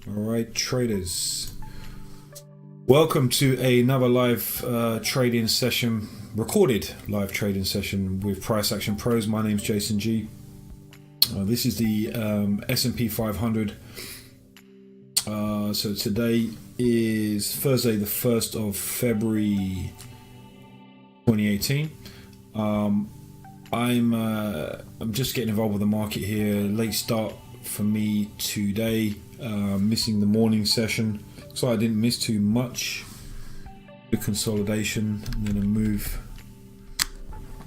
Alright, traders, welcome to another live trading session, recorded live trading session with Price Action Pros. My name's Jason G. This is the S&P 500. So today is Thursday, the 1st of February 2018. I'm just getting involved with the market here. Late start for me today. Missing the morning session, so I didn't miss too much. The consolidation and then a move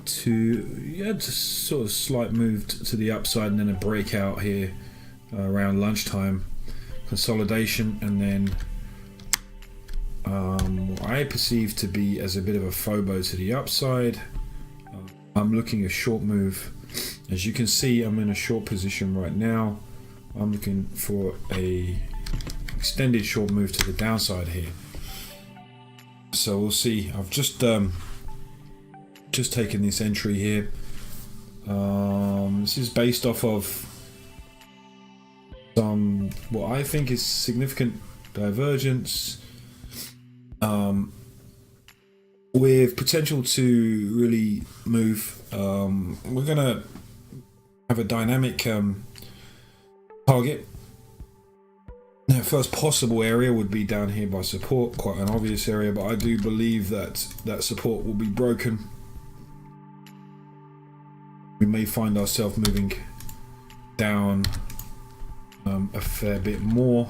to just sort of slight move to the upside and then a breakout here around lunchtime. Consolidation and then what I perceive to be as a bit of a phobo to the upside. I'm looking a short move. As you can see, I'm in a short position right now. I'm looking for a extended short move to the downside here. So we'll see. I've just taken this entry here. This is based off of some what I think is significant divergence, with potential to really move. We're gonna have a dynamic target. Now, first possible area would be down here by support, quite an obvious area, but I do believe that that support will be broken. We may find ourselves moving down a fair bit more.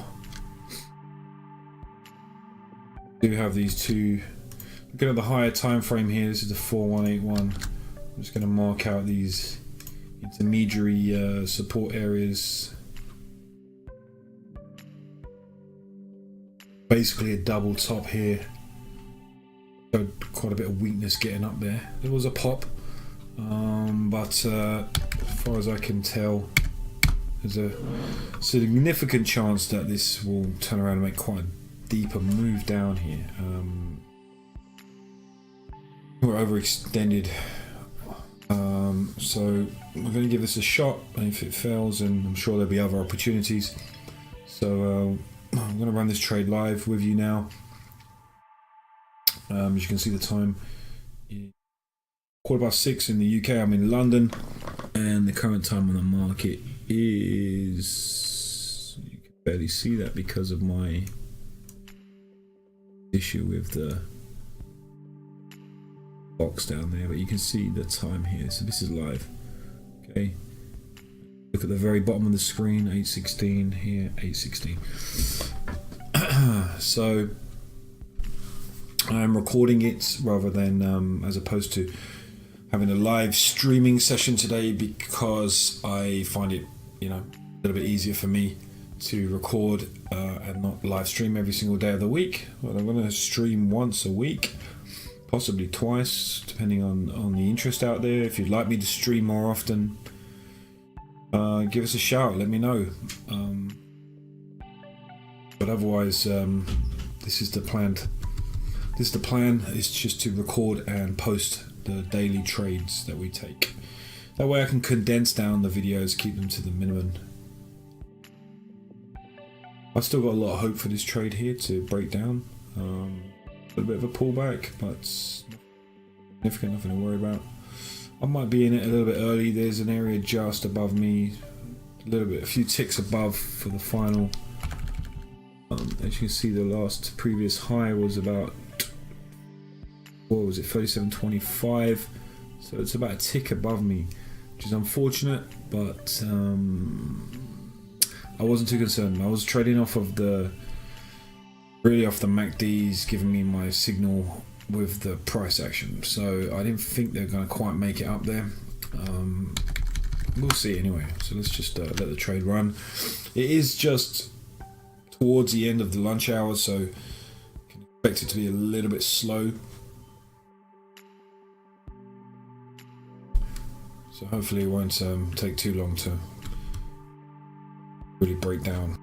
We do have these two. Looking at the higher time frame here, this is the 4181. I'm just going to mark out these intermediary support areas. Basically a double top here. So quite a bit of weakness getting up there. There was a pop, but as far as I can tell, there's a significant chance that this will turn around and make quite a deeper move down here. We're overextended, so we're going to give this a shot, and if it fails, and I'm sure there'll be other opportunities. So I'm going to run this trade live with you now. As you can see, the time is 6:15 in the UK. I'm in London, and the current time on the market is, you can barely see that because of my issue with the box down there, but you can see the time here. So this is live. Okay, look at the very bottom of the screen, 8:16 here, 8:16. So I'm recording it rather than as opposed to having a live streaming session today, because I find it, a little bit easier for me to record and not live stream every single day of the week. Well, I'm going to stream once a week, possibly twice, depending on the interest out there. If you'd like me to stream more often, give us a shout, let me know. But otherwise, this is the plan. It's just to record and post the daily trades that we take. That way I can condense down the videos, keep them to the minimum. I've still got a lot of hope for this trade here to break down. A little bit of a pullback, but significant, nothing to worry about. I might be in it a little bit early. There's an area just above me, a few ticks above for the final. As you can see, the previous high was about, what was it, 37.25. So it's about a tick above me, which is unfortunate, but I wasn't too concerned. I was trading off of really off the MACDs, giving me my signal with the price action. So I didn't think they're going to quite make it up there. we'll see anyway. So let's just let the trade run. It is just towards the end of the lunch hour, so you can expect it to be a little bit slow. So hopefully it won't take too long to really break down.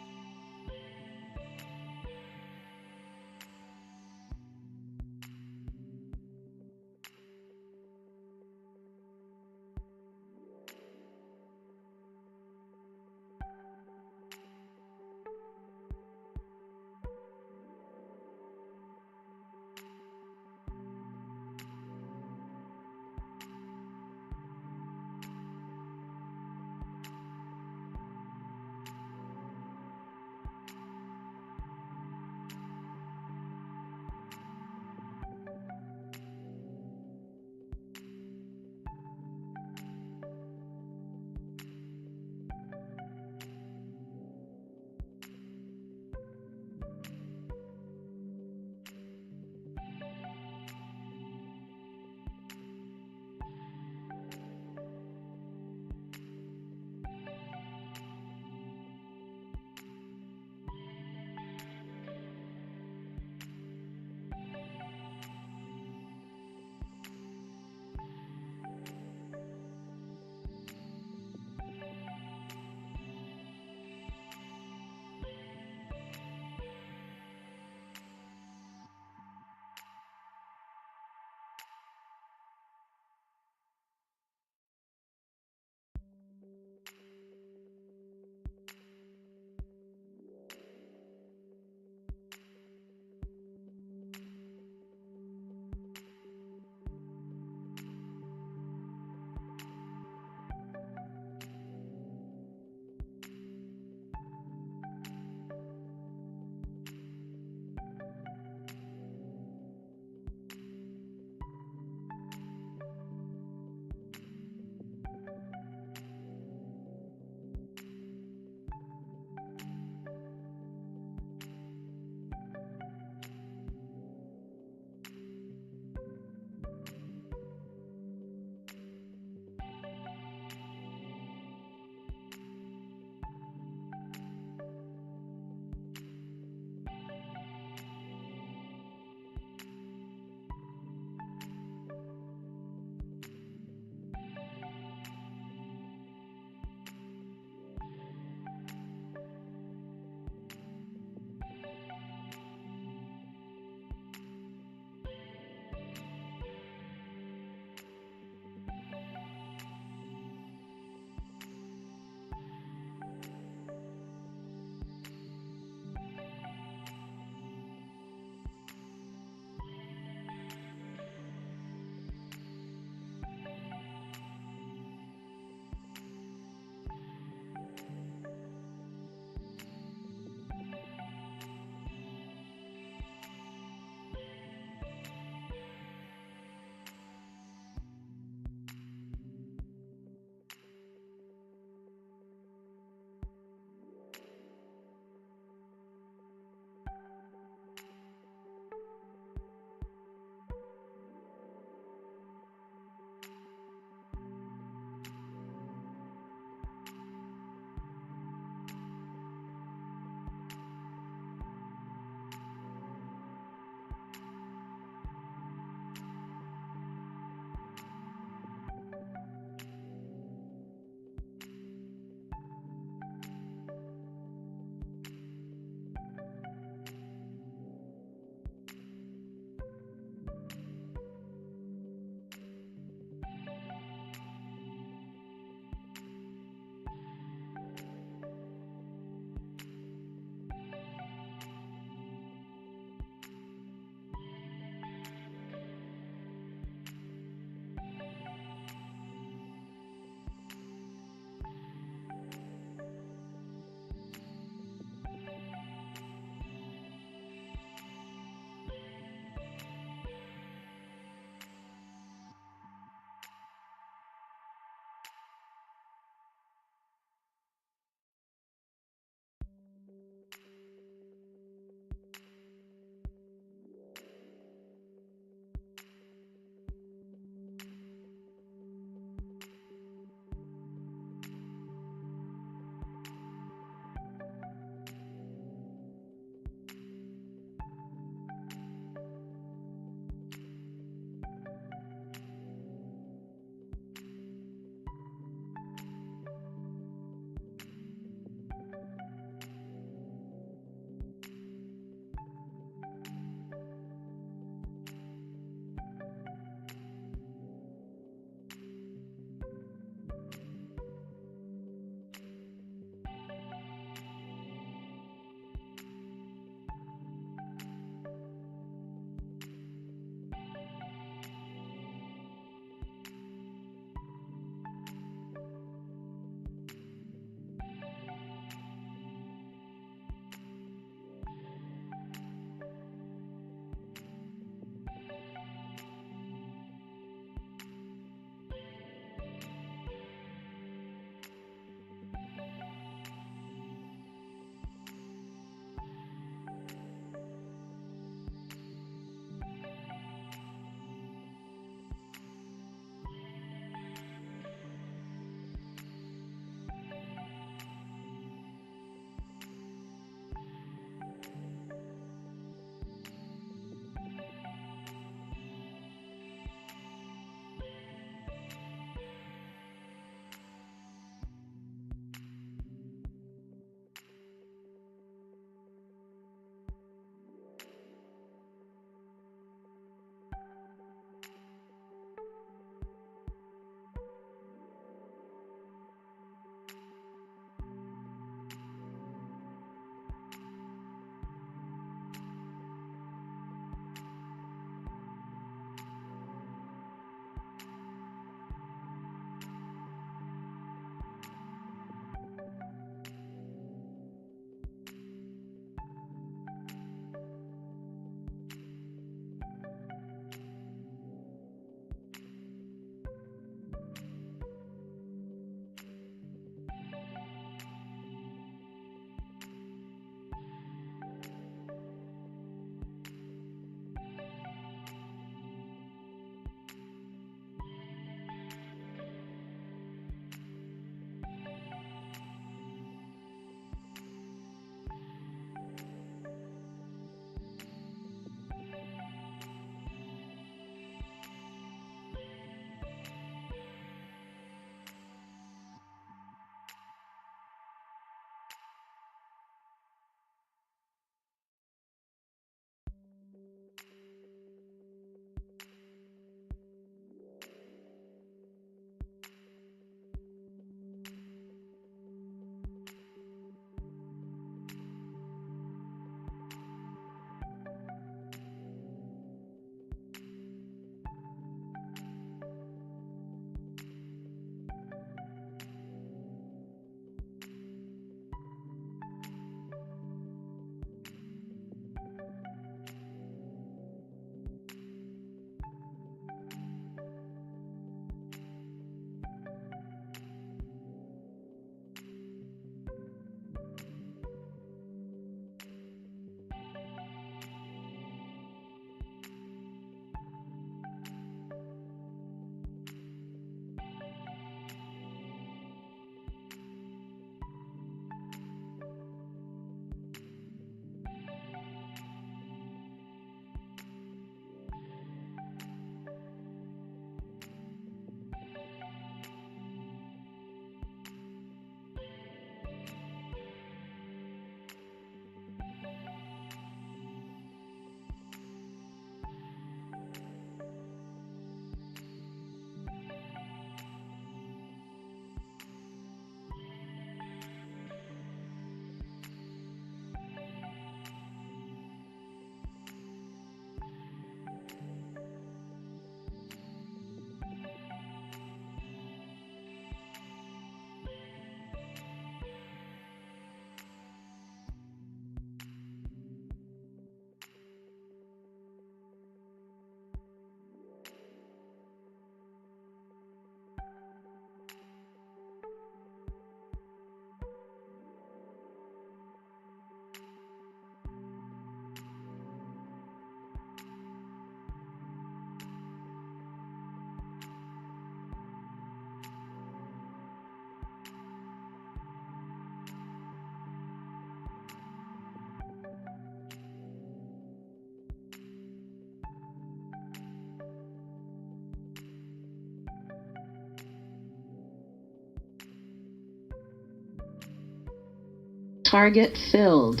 Target filled.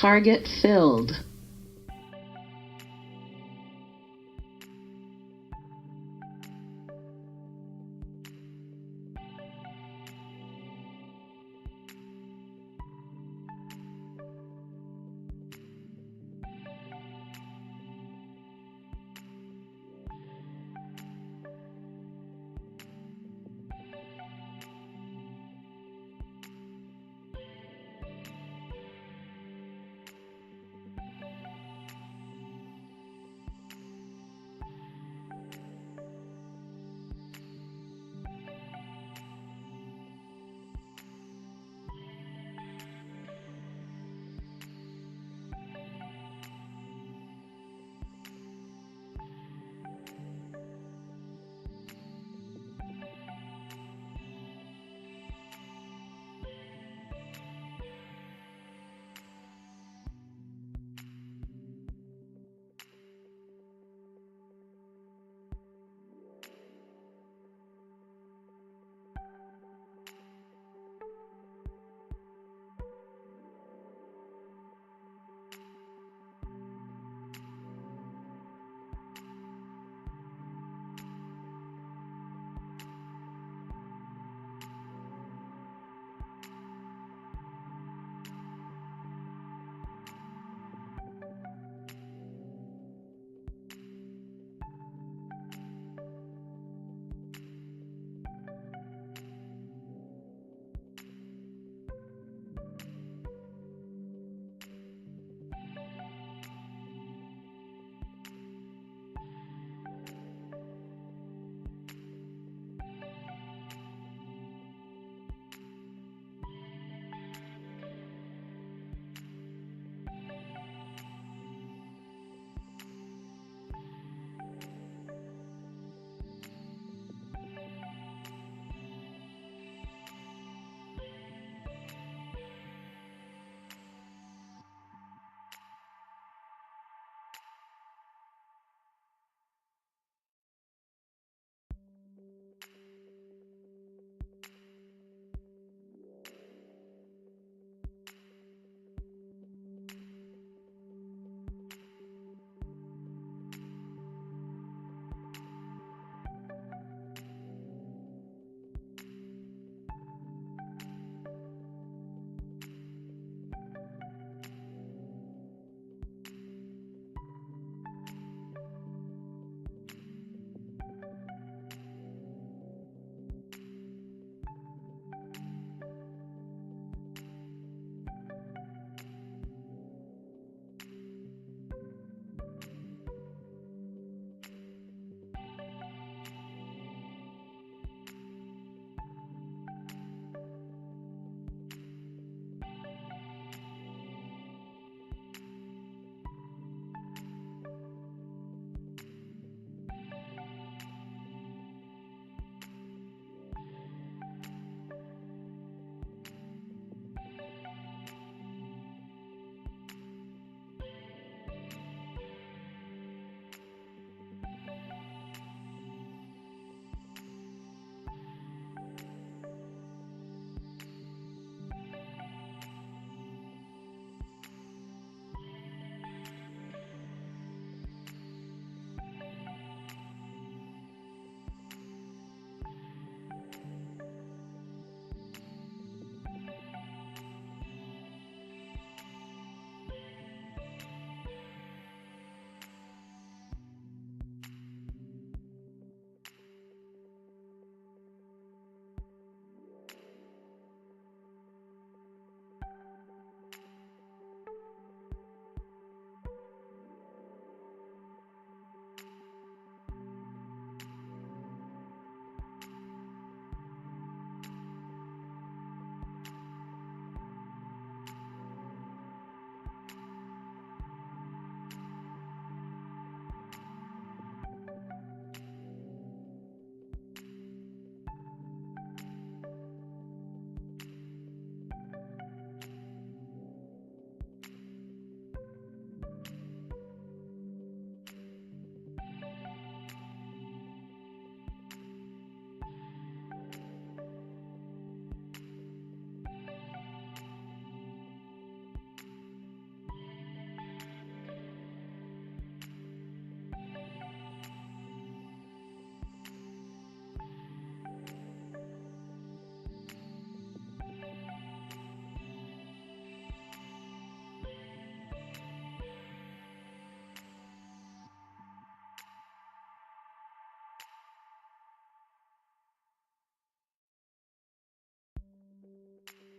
Target filled.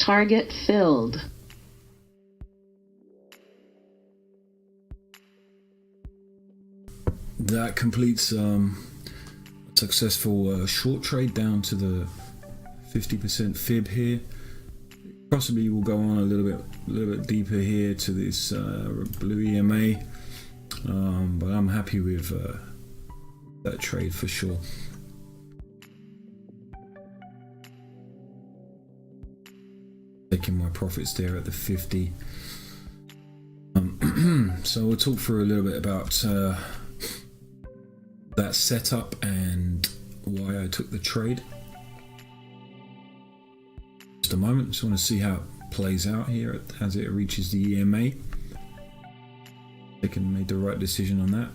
Target filled. That completes a successful short trade down to the 50% fib here. Possibly we'll go on a little bit deeper here to this blue EMA, but I'm happy with that trade for sure. Taking my profits there at the 50. So we'll talk through a little bit about that setup and why I took the trade. Just a moment, just want to see how it plays out here as it reaches the EMA. They can make the right decision on that.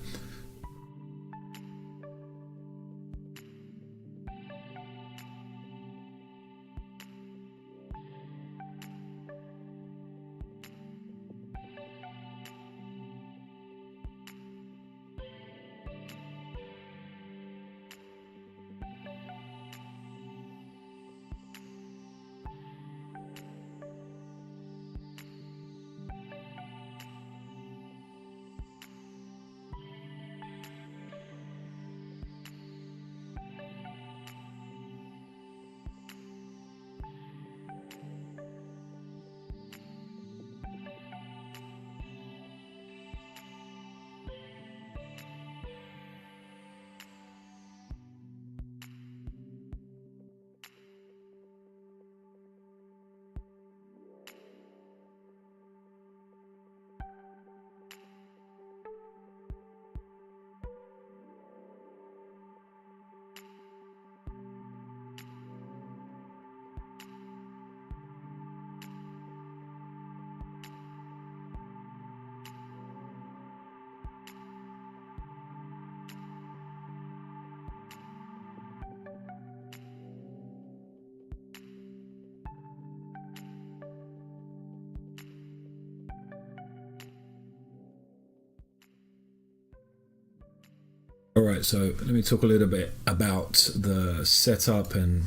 Alright, so let me talk a little bit about the setup and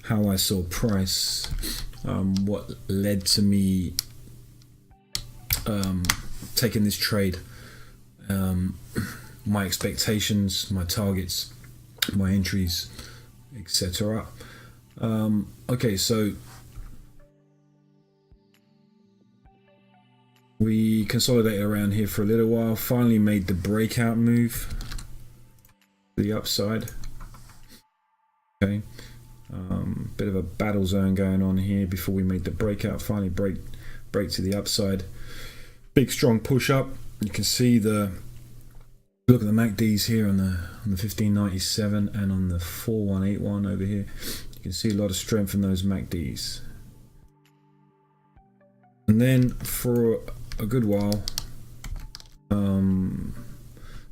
how I saw price, what led to me taking this trade, my expectations, my targets, my entries, etc. Okay, so we consolidated around here for a little while, finally made the breakout move. The upside. Okay, bit of a battle zone going on here before we made the breakout. Finally break to the upside. Big strong push up. You can see look at the MACDs here on the 1597 and on the 4181 over here. You can see a lot of strength in those MACDs. And then for a good while,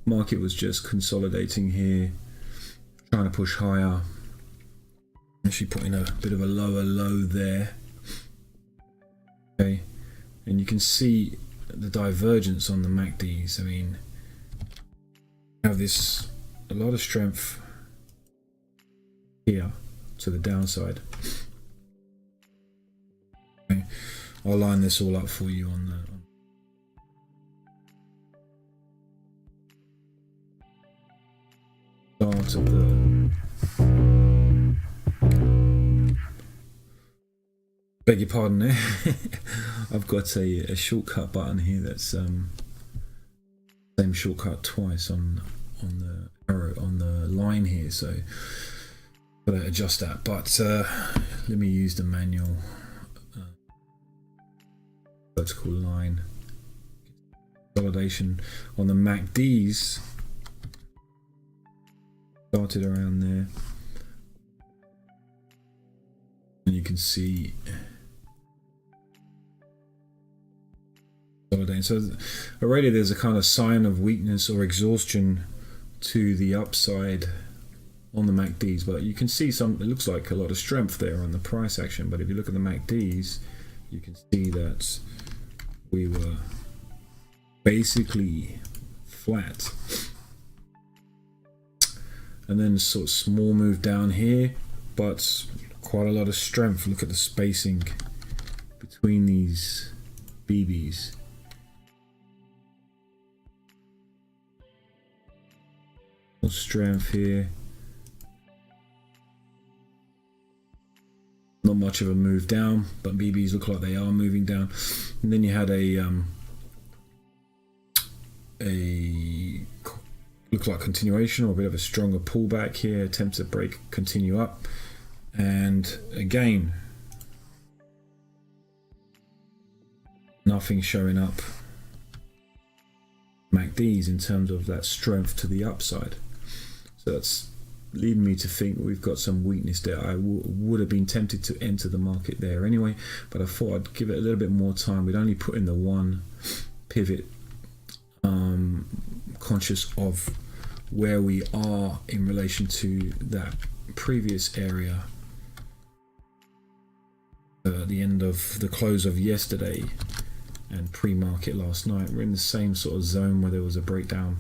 market was just consolidating here, trying to push higher. Actually putting a bit of a lower low there. Okay, and you can see the divergence on the MACDs. I mean, you have a lot of strength here to the downside. Okay, I'll line this all up for you on the. Start of the beg your pardon there. I've got a shortcut button here that's same shortcut twice on the arrow on the line here, so gotta adjust that. But let me use the manual vertical line consolidation on the MACDs. Started around there, and you can see consolidating. So already there's a kind of sign of weakness or exhaustion to the upside on the MACDs, but you can see it looks like a lot of strength there on the price action. But if you look at the MACDs, you can see that we were basically flat. And then sort of small move down here, but quite a lot of strength. Look at the spacing between these BBs. More strength here. Not much of a move down, but BBs look like they are moving down. And then you had a look like continuation or a bit of a stronger pullback here. Attempt to break, continue up, and again, nothing showing up. MACDs in terms of that strength to the upside. So that's leading me to think we've got some weakness there. I would have been tempted to enter the market there anyway, but I thought I'd give it a little bit more time. We'd only put in the one pivot, conscious of where we are in relation to that previous area at the end of the close of yesterday and pre-market last night. We're in the same sort of zone where there was a breakdown.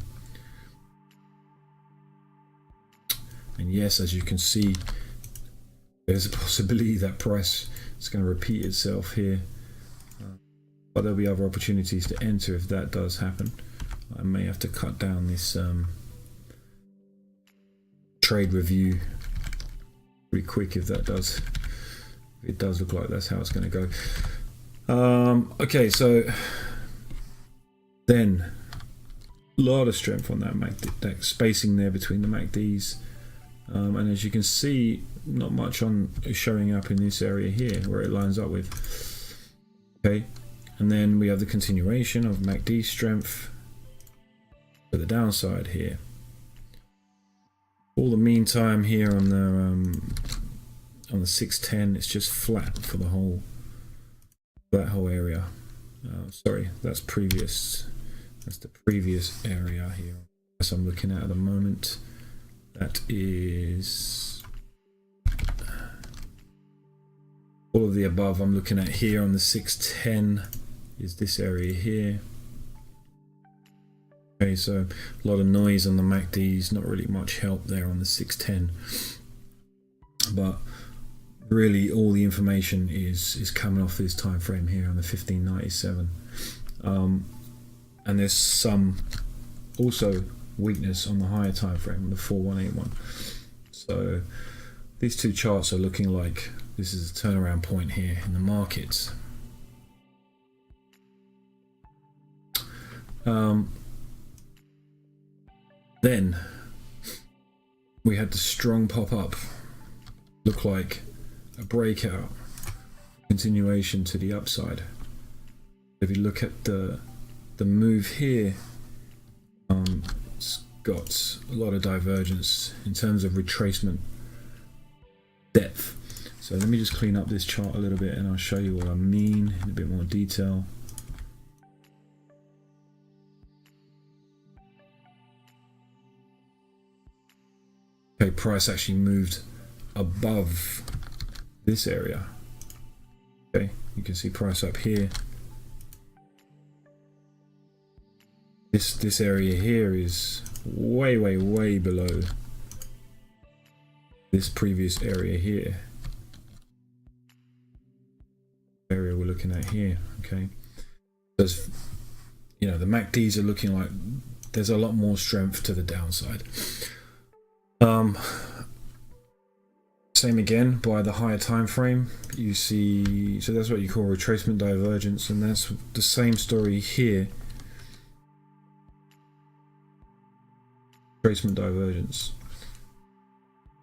And yes, as you can see, there's a possibility that price is going to repeat itself here, but there'll be other opportunities to enter if that does happen. I may have to cut down this trade review pretty quick if that does. It does look like that's how it's going to go. Okay, so then a lot of strength on that MACD, that spacing there between the MACDs. And as you can see, not much on showing up in this area here where it lines up with. Okay, and then we have the continuation of MACD strength to the downside here. All the meantime here on the 610, it's just flat for the whole area. Sorry, that's previous. That's the previous area here. That's what I'm looking at the moment. That is all of the above I'm looking at here on the 610 is this area here. Okay, so a lot of noise on the MACDs, not really much help there on the 610. But really all the information is coming off this time frame here on the 1597. And there's some also weakness on the higher time frame, the 4181. So these two charts are looking like this is a turnaround point here in the markets. Then we had the strong pop up, look like a breakout, continuation to the upside. If you look at the move here, it's got a lot of divergence in terms of retracement depth. So let me just clean up this chart a little bit and I'll show you what I mean in a bit more detail. Okay, price actually moved above this area. Okay, you can see price up here. This area here is way below this previous area here. Area we're looking at here. Okay, there's, you know, the MACDs are looking like there's a lot more strength to the downside. Same again by the higher time frame, you see, so that's what you call retracement divergence, and that's the same story here. Retracement divergence.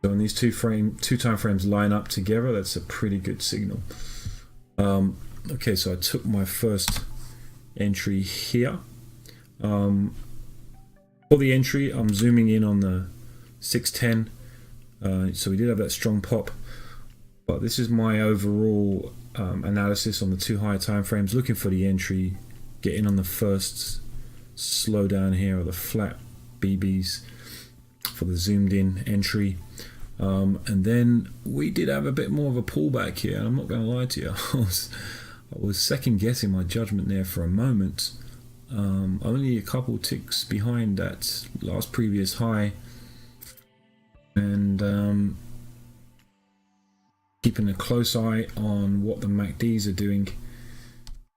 So when these two time frames line up together, that's a pretty good signal. Okay, so I took my first entry here. For the entry, I'm zooming in on the 610. So we did have that strong pop, but this is my overall analysis on the two higher time frames, looking for the entry, getting on the first slowdown here, or the flat BBs for the zoomed in entry. And then we did have a bit more of a pullback here, and I'm not going to lie to you, I was second guessing my judgment there for a moment. Only a couple ticks behind that last previous high, and keeping a close eye on what the MACDs are doing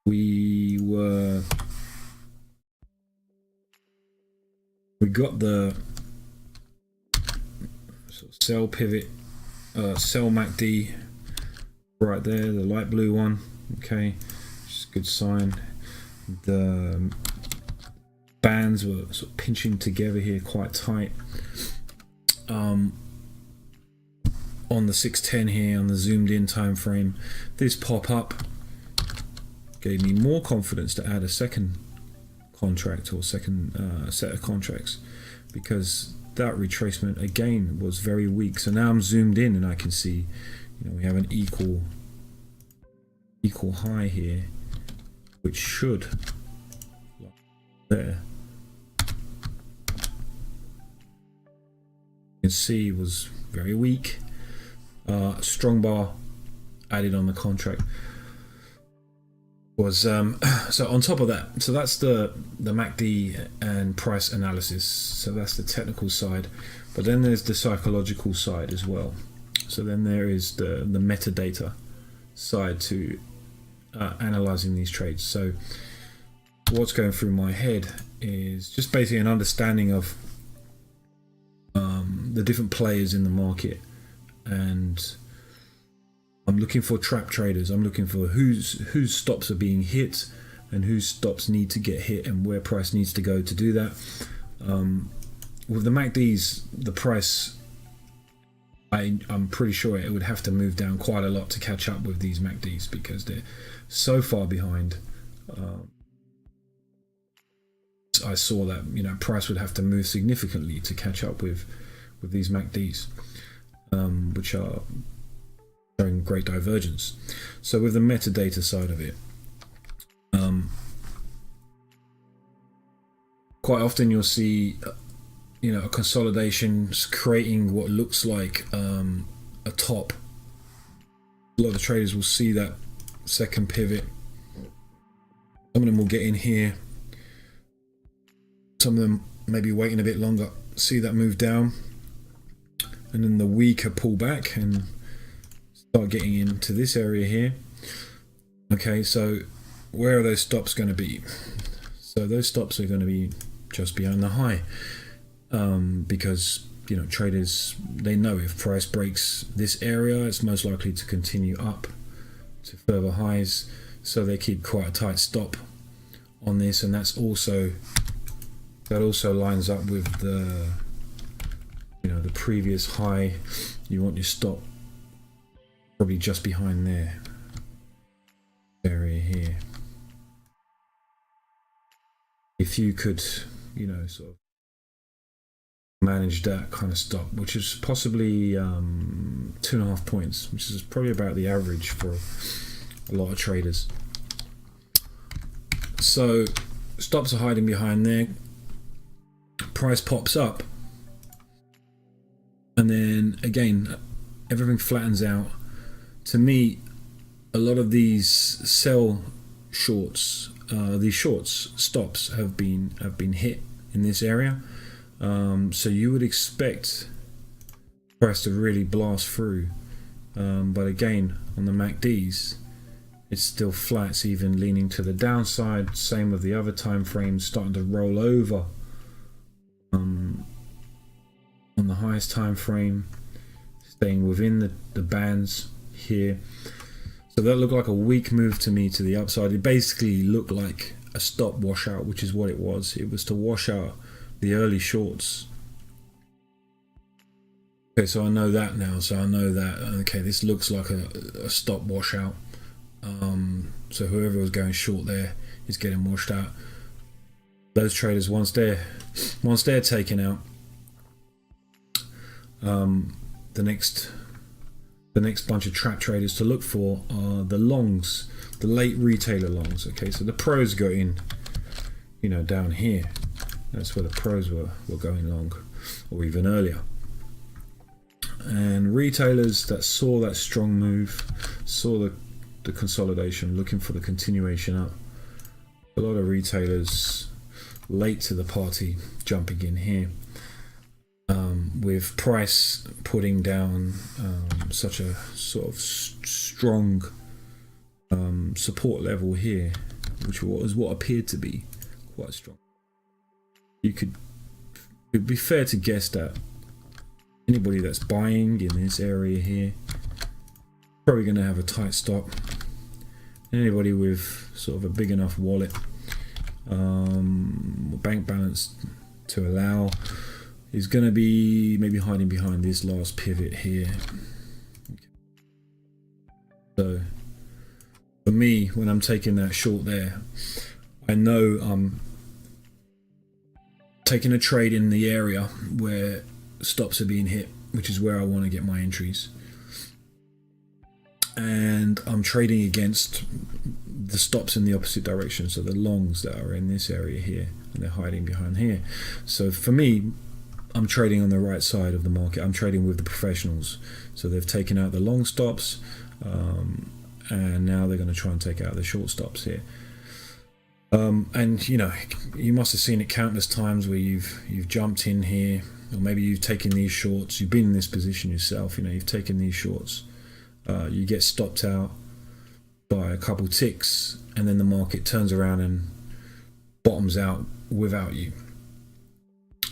we got the sort of sell pivot, sell MACD right there, the light blue one. Okay, which is a good sign. The bands were sort of pinching together here quite tight. On the 610 here, on the zoomed in time frame, this pop up gave me more confidence to add a second contract or second set of contracts, because that retracement again was very weak. So now I'm zoomed in and I can see, you know, we have an equal high here, which should there. You can see was very weak. Strong bar added on the contract was so on top of that. So that's the MACD and price analysis. So that's the technical side, but then there's the psychological side as well. So then there is the metadata side to analyzing these trades. So what's going through my head is just basically an understanding of the different players in the market, and I'm looking for trap traders. I'm looking for whose stops are being hit and whose stops need to get hit and where price needs to go to do that. With the MACDs, the price, I'm pretty sure it would have to move down quite a lot to catch up with these MACDs because they're so far behind. I saw that, you know, price would have to move significantly to catch up with these MACDs, which are showing great divergence. So with the metadata side of it, quite often you'll see, you know, a consolidation creating what looks like a top. A lot of traders will see that second pivot. Some of them will get in here. Some of them maybe waiting a bit longer, see that move down, and then the weaker pull back and start getting into this area here. Okay, so where are those stops going to be? So those stops are going to be just behind the high, because, you know, traders, they know if price breaks this area, it's most likely to continue up to further highs, so they keep quite a tight stop on this, and that also lines up with the, you know, the previous high. You want your stop probably just behind there, area here. If you could, you know, sort of manage that kind of stop, which is possibly 2.5 points, which is probably about the average for a lot of traders. So stops are hiding behind there. Price pops up, and then again everything flattens out. To me, a lot of these sell shorts, these shorts stops have been hit in this area, so you would expect price to really blast through, but again on the MACDs it's still flat. It's even leaning to the downside. Same with the other time frames, starting to roll over. On the highest time frame, staying within the bands here. So that looked like a weak move to me to the upside. It basically looked like a stop washout, which is what it was. It was to wash out the early shorts. Okay, so I know that now. So I know that, okay, this looks like a stop washout. So whoever was going short there is getting washed out. Those traders, once they're taken out, the next bunch of trap traders to look for are the longs, the late retailer longs. Okay, so the pros go in, you know, down here. That's where the pros were going long, or even earlier. And retailers that saw that strong move, saw the consolidation, looking for the continuation up. A lot of retailers late to the party jumping in here, with price putting down such a sort of strong support level here. which was what appeared to be quite strong. It'd be fair to guess that anybody that's buying in this area here probably going to have a tight stop. Anybody with sort of a big enough wallet, bank balance to allow, is going to be maybe hiding behind this last pivot here. So for me, when I'm taking that short there, I know I'm taking a trade in the area where stops are being hit, which is where I want to get my entries. And I'm trading against the stops in the opposite direction, so the longs that are in this area here, and they're hiding behind here. So for me, I'm trading on the right side of the market. I'm trading with the professionals. So they've taken out the long stops, and now they're going to try and take out the short stops here. And you know, you must have seen it countless times where you've jumped in here, or maybe you've taken these shorts. You've been in this position yourself. You know, you've taken these shorts. You get stopped out by a couple ticks, and then the market turns around and bottoms out without you.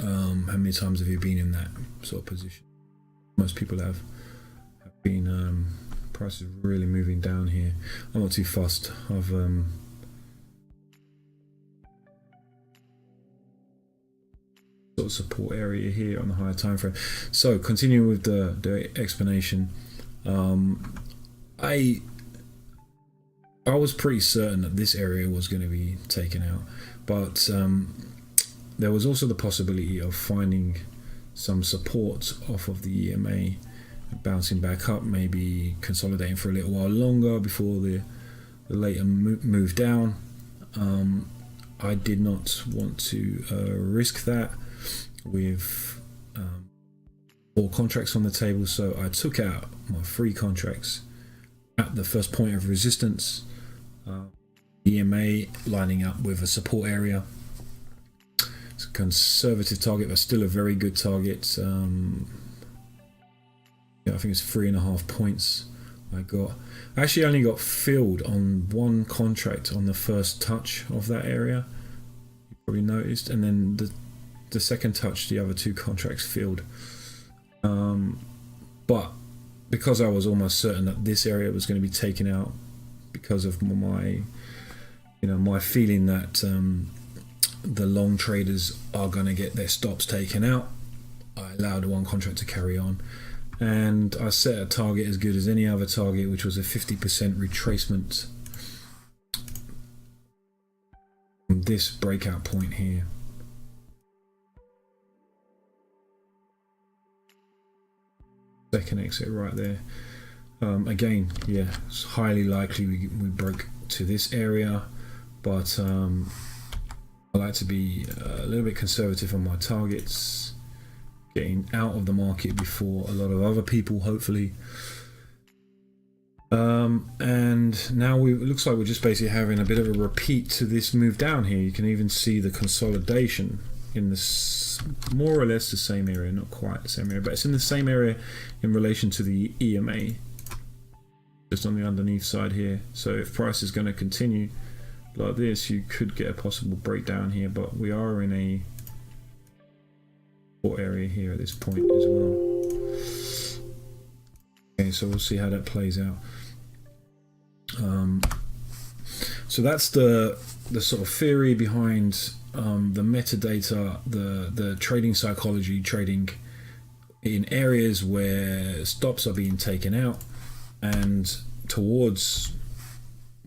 How many times have you been in that sort of position? Most people have been. Price is really moving down here. I'm not too fussed. I've sort of support area here on the higher time frame. So continuing with the explanation. I was pretty certain that this area was going to be taken out, but there was also the possibility of finding some support off of the EMA, bouncing back up, maybe consolidating for a little while longer before the later move down. I did not want to risk that with 4 contracts on the table, so I took out my 3 contracts at the first point of resistance, EMA lining up with a support area. It's a conservative target, but still a very good target. I think it's 3.5 points I got. I actually only got filled on 1 contract on the first touch of that area, you probably noticed, and then the second touch, the other 2 contracts filled. But because I was almost certain that this area was going to be taken out, because of my feeling that the long traders are going to get their stops taken out, I allowed 1 contract to carry on, and I set a target as good as any other target, which was a 50% retracement from this breakout point here. Second exit right there. Again, yeah, it's highly likely we broke to this area, but I like to be a little bit conservative on my targets, getting out of the market before a lot of other people, hopefully. And now it looks like we're just basically having a bit of a repeat to this move down here. You can even see the consolidation in this more or less the same area, not quite the same area, but it's in the same area in relation to the EMA, just on the underneath side here. So if price is going to continue like this, you could get a possible breakdown here, but we are in a support area here at this point as well. Okay, so we'll see how that plays out. So that's the sort of theory behind the metadata, the trading psychology, trading in areas where stops are being taken out and towards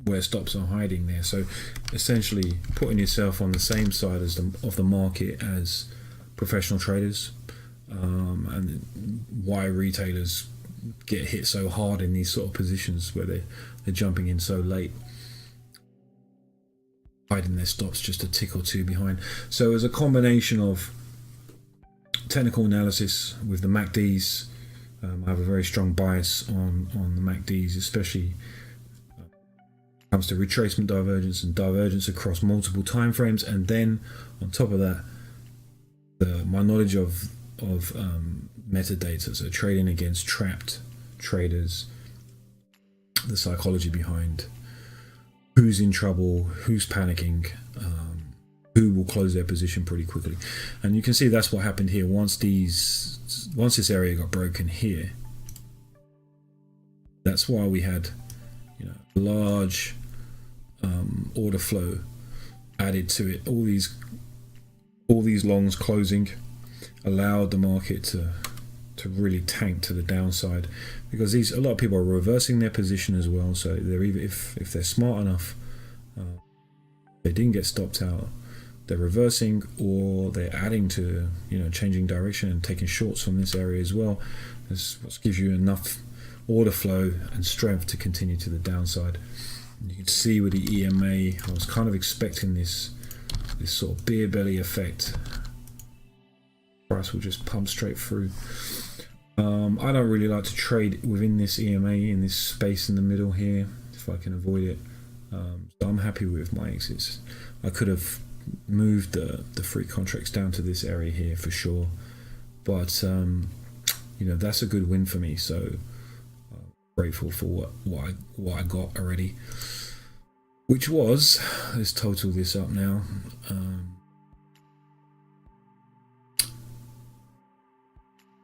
where stops are hiding there. So essentially putting yourself on the same side as of the market as professional traders, and why retailers get hit so hard in these sort of positions where they're jumping in so late, hiding their stops just a tick or 2 behind. So as a combination of technical analysis with the MACDs, I have a very strong bias on the MACDs, especially when it comes to retracement divergence and divergence across multiple time frames, and then on top of that, my knowledge of metadata, so trading against trapped traders, the psychology behind who's in trouble, who's panicking, who will close their position pretty quickly. And you can see that's what happened here. Once this area got broken here, that's why we had, you know, large order flow added to it. All these longs closing allowed the market to really tank to the downside, because a lot of people are reversing their position as well. So they're either, if they're smart enough, they didn't get stopped out, they're reversing, or they're adding to, you know, changing direction and taking shorts from this area as well. This gives you enough order flow and strength to continue to the downside. And you can see with the EMA, I was kind of expecting this sort of beer belly effect. Price will just pump straight through. I don't really like to trade within this EMA, in this space in the middle here, if I can avoid it. So I'm happy with my exits. I could have moved the free contracts down to this area here for sure, but you know, that's a good win for me. So grateful for what I got already, which was, let's total this up now.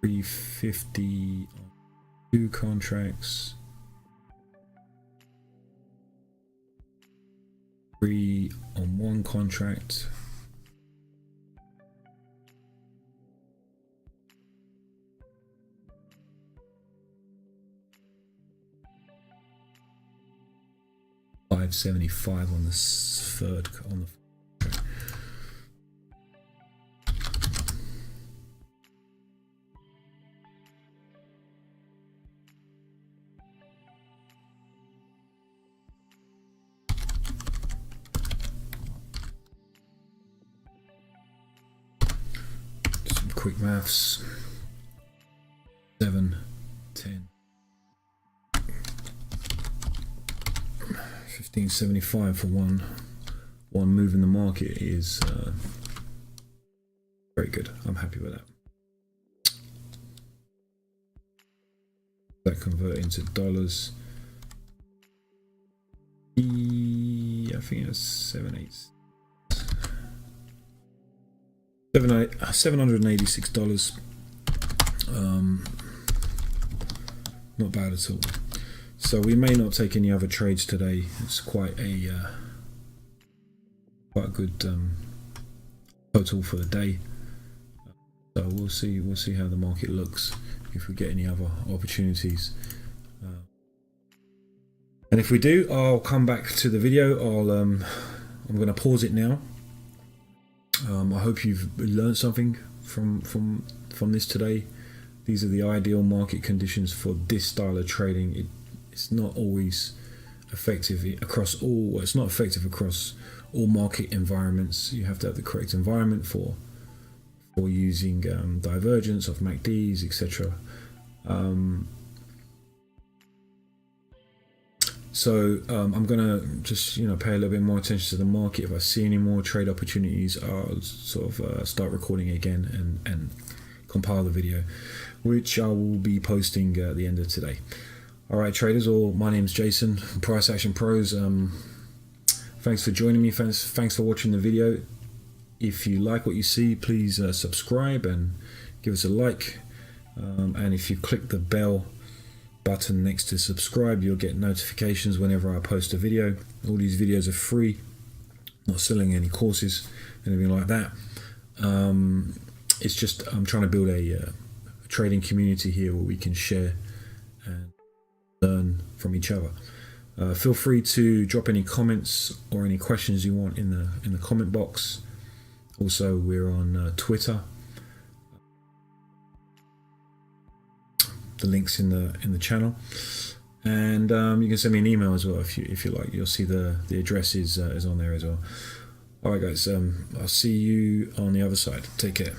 350 on 2 contracts, 3 on 1 contract, $575 on the third on the. Quick maths. 7, 10, 1575 for one move in the market is very good. I'm happy with that. That convert into dollars. I think it's $786. Not bad at all. So we may not take any other trades today. It's quite a good total for the day. So we'll see how the market looks, if we get any other opportunities. And if we do, I'll come back to the video. I'm going to pause it now. I hope you've learned something from this today. These are the ideal market conditions for this style of trading. It's not always effective across all. Well, it's not effective across all market environments. You have to have the correct environment for using divergence of MACDs, etc. So I'm gonna just pay a little bit more attention to the market. If I see any more trade opportunities, I'll sort of start recording again and compile the video, which I will be posting at the end of today. All right, traders, my name's Jason from Price Action Pros. Thanks for joining me. Thanks for watching the video. If you like what you see, please subscribe and give us a like. And if you click the bell button next to subscribe, you'll get notifications whenever I post a video. All these videos are free, not selling any courses, anything like that. It's just I'm trying to build a trading community here where we can share and learn from each other. Feel free to drop any comments or any questions you want in the comment box. Also, we're on Twitter. The links in the channel, and you can send me an email as well if you like. You'll see the address is on there as well. All right, guys. I'll see you on the other side. Take care.